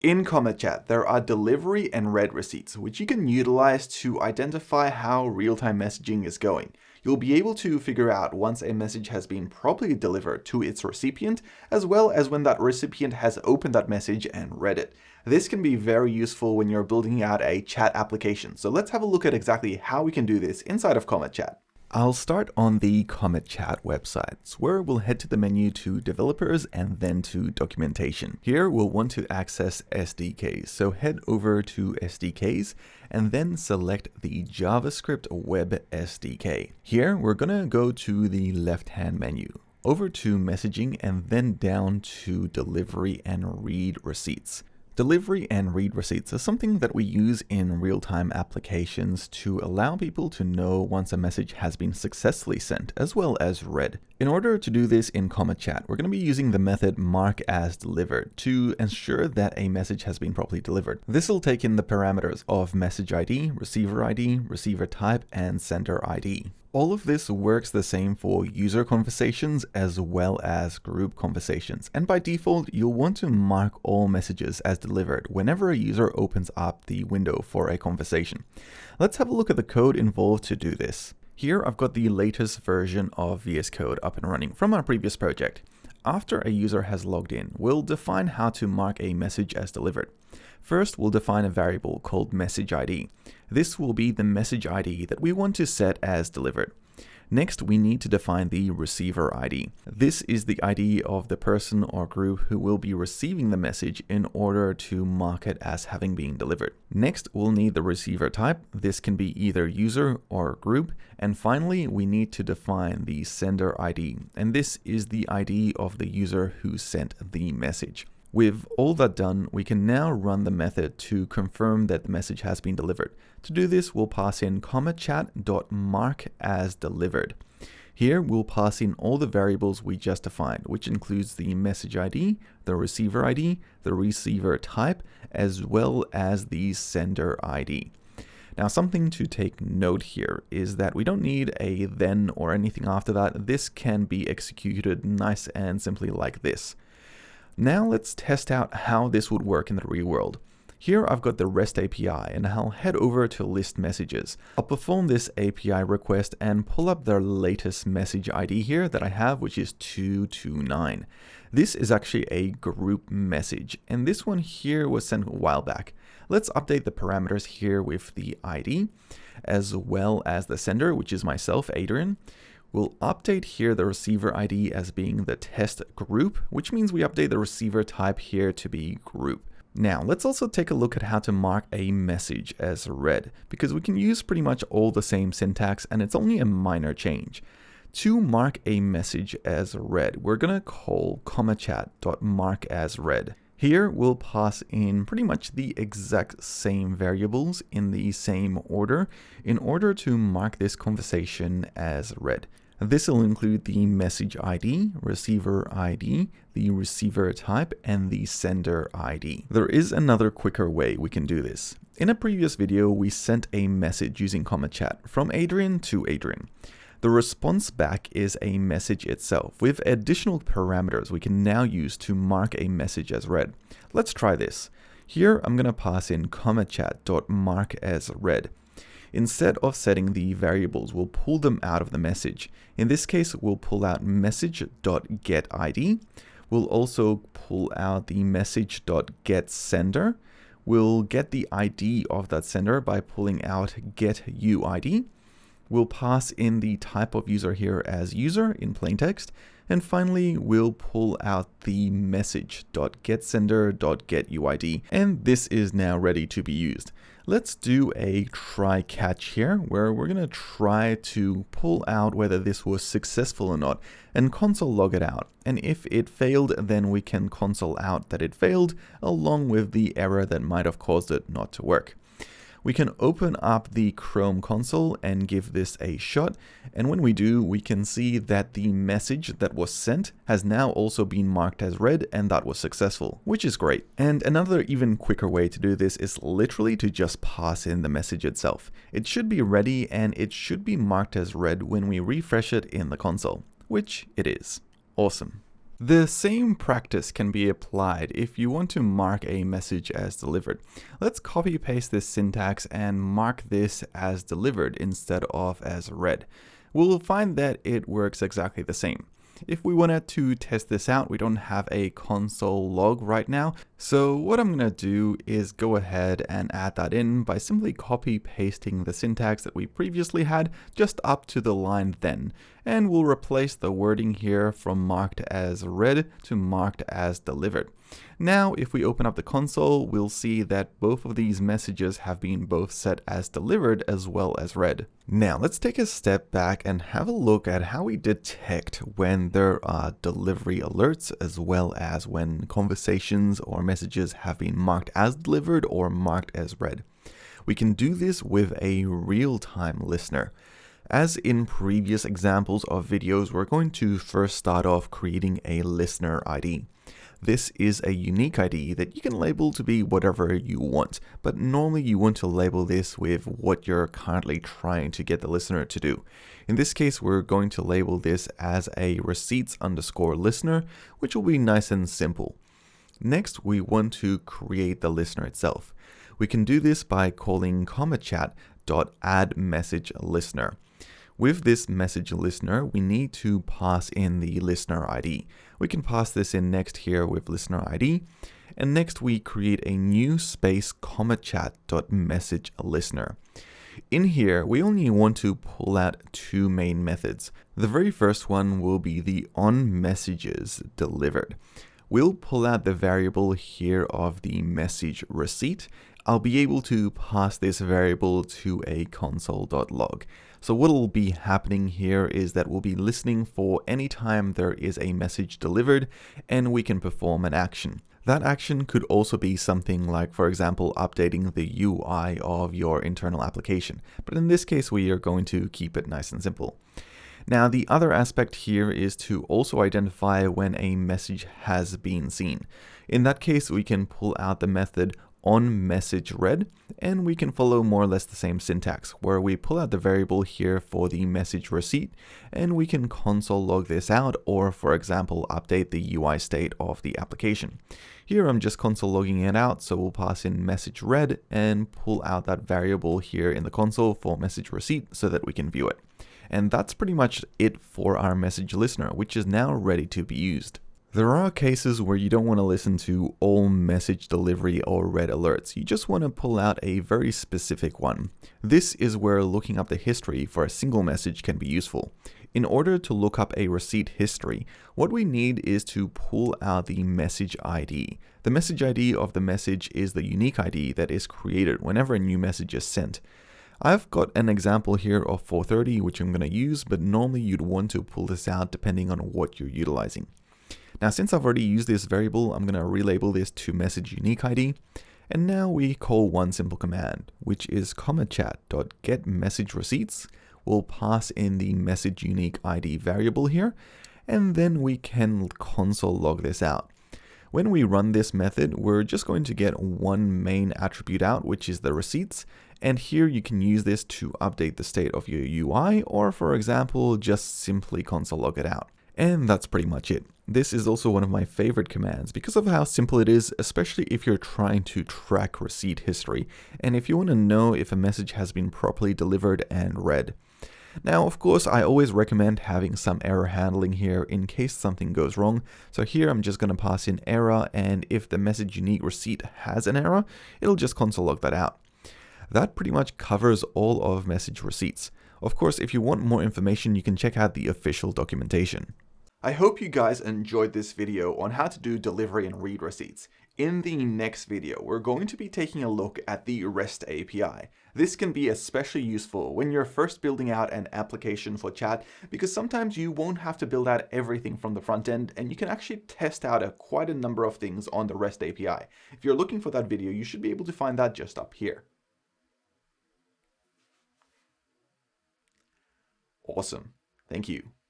In CometChat, there are delivery and read receipts, which you can utilize to identify how real-time messaging is going. You'll be able to figure out once a message has been properly delivered to its recipient, as well as when that recipient has opened that message and read it. This can be very useful when you're building out a chat application. So let's have a look at exactly how we can do this inside of CometChat. I'll start on the CometChat website, where we'll head to the menu to Developers and then to Documentation. Here we'll want to access SDKs, so head over to SDKs and then select the JavaScript Web SDK. Here we're gonna go to the left-hand menu, over to Messaging and then down to Delivery and Read Receipts. Delivery and read receipts are something that we use in real-time applications to allow people to know once a message has been successfully sent, as well as read. In order to do this in CometChat, we're going to be using the method markAsDelivered to ensure that a message has been properly delivered. This will take in the parameters of message ID, receiver type, and sender ID. All of this works the same for user conversations as well as group conversations. And by default, you'll want to mark all messages as delivered whenever a user opens up the window for a conversation. Let's have a look at the code involved to do this. Here I've got the latest version of VS Code up and running from our previous project. After a user has logged in, we'll define how to mark a message as delivered. First, we'll define a variable called message ID. This will be the message ID that we want to set as delivered. Next, we need to define the receiver ID. This is the ID of the person or group who will be receiving the message in order to mark it as having been delivered. Next, we'll need the receiver type. This can be either user or group. And finally, we need to define the sender ID. And this is the ID of the user who sent the message. With all that done, we can now run the method to confirm that the message has been delivered. To do this, we'll pass in CometChat.markAsDelivered. Here, we'll pass in all the variables we just defined, which includes the message ID, the receiver type, as well as the sender ID. Now, something to take note here is that we don't need a then or anything after that. This can be executed nice and simply like this. Now let's test out how this would work in the real world. Here I've got the REST API and I'll head over to list messages. I'll perform this API request and pull up the latest message ID here that I have, which is 229. This is actually a group message, and this one here was sent a while back. Let's update the parameters here with the ID as well as the sender, which is myself, Adrian. We'll update here the receiver ID as being the test group, which means we update the receiver type here to be group. Now, let's also take a look at how to mark a message as read, because we can use pretty much all the same syntax and it's only a minor change. To mark a message as read, we're going to call CometChat.markAsRead. Here, we'll pass in pretty much the exact same variables in the same order in order to mark this conversation as read. This will include the message ID, the receiver type, and the sender ID. There is another quicker way we can do this. In a previous video, we sent a message using CometChat from Adrian to Adrian. The response back is a message itself with additional parameters we can now use to mark a message as read. Let's try this. Here I'm going to pass in CometChat.markAsRead. Instead of setting the variables, we'll pull them out of the message. In this case, we'll pull out message.getID. We'll also pull out the message.getSender. We'll get the ID of that sender by pulling out getUID. We'll pass in the type of user here as user in plain text. And finally, we'll pull out the message.getSender.getUID. And this is now ready to be used. Let's do a try catch here where we're going to try to pull out whether this was successful or not and console log it out. And if it failed, then we can console out that it failed along with the error that might have caused it not to work. We can open up the Chrome console and give this a shot. And when we do, we can see that the message that was sent has now also been marked as read, and that was successful, which is great. And another even quicker way to do this is literally to just pass in the message itself. It should be ready and it should be marked as read when we refresh it in the console, which it is. Awesome. The same practice can be applied if you want to mark a message as delivered. Let's copy paste this syntax and mark this as delivered instead of as read. We'll find that it works exactly the same. If we wanted to test this out, we don't have a console log right now. So what I'm going to do is go ahead and add that in by simply copy pasting the syntax that we previously had just up to the line then. And we'll replace the wording here from marked as read to marked as delivered. Now, if we open up the console, we'll see that both of these messages have been both set as delivered as well as read. Now, let's take a step back and have a look at how we detect when there are delivery alerts as well as when conversations or messages have been marked as delivered or marked as read. We can do this with a real-time listener. As in previous examples of videos, we're going to first start off creating a listener ID. This is a unique ID that you can label to be whatever you want, but normally you want to label this with what you're currently trying to get the listener to do. In this case, we're going to label this as a receipts_listener, which will be nice and simple. Next, we want to create the listener itself. We can do this by calling CometChat.addMessageListener. With this message listener, we need to pass in the listener ID. We can pass this in next here with listener ID. And next we create a new space CometChat.messageListener. In here, we only want to pull out two main methods. The very first one will be the onMessagesDelivered. We'll pull out the variable here of the message receipt. I'll be able to pass this variable to a console.log. So what will be happening here is that we'll be listening for any time there is a message delivered and we can perform an action. That action could also be something like, for example, updating the UI of your internal application. But in this case, we are going to keep it nice and simple. Now, the other aspect here is to also identify when a message has been seen. In that case, we can pull out the method onMessageRead, and we can follow more or less the same syntax, where we pull out the variable here for the message receipt, and we can console log this out, or for example, update the UI state of the application. Here I'm just console logging it out, so we'll pass in message read and pull out that variable here in the console for message receipt so that we can view it. And that's pretty much it for our message listener, which is now ready to be used. There are cases where you don't want to listen to all message delivery or read alerts. You just want to pull out a very specific one. This is where looking up the history for a single message can be useful. In order to look up a receipt history, what we need is to pull out the message ID. The message ID of the message is the unique ID that is created whenever a new message is sent. I've got an example here of 430, which I'm going to use, but normally you'd want to pull this out depending on what you're utilizing. Now, since I've already used this variable, I'm going to relabel this to message unique ID. And now we call one simple command, which is CometChat.getMessageReceipts. We'll pass in the message unique ID variable here, and then we can console log this out. When we run this method, we're just going to get one main attribute out, which is the receipts. And here you can use this to update the state of your UI, or for example, just simply console log it out. And that's pretty much it. This is also one of my favorite commands because of how simple it is, especially if you're trying to track receipt history, and if you want to know if a message has been properly delivered and read. Now, of course, I always recommend having some error handling here in case something goes wrong. So here I'm just going to pass in error, and if the message unique receipt has an error, it'll just console log that out. That pretty much covers all of message receipts. Of course, if you want more information, you can check out the official documentation. I hope you guys enjoyed this video on how to do delivery and read receipts. In the next video, we're going to be taking a look at the REST API. This can be especially useful when you're first building out an application for chat, because sometimes you won't have to build out everything from the front end, and you can actually test out quite a number of things on the REST API. If you're looking for that video, you should be able to find that just up here. Awesome. Thank you.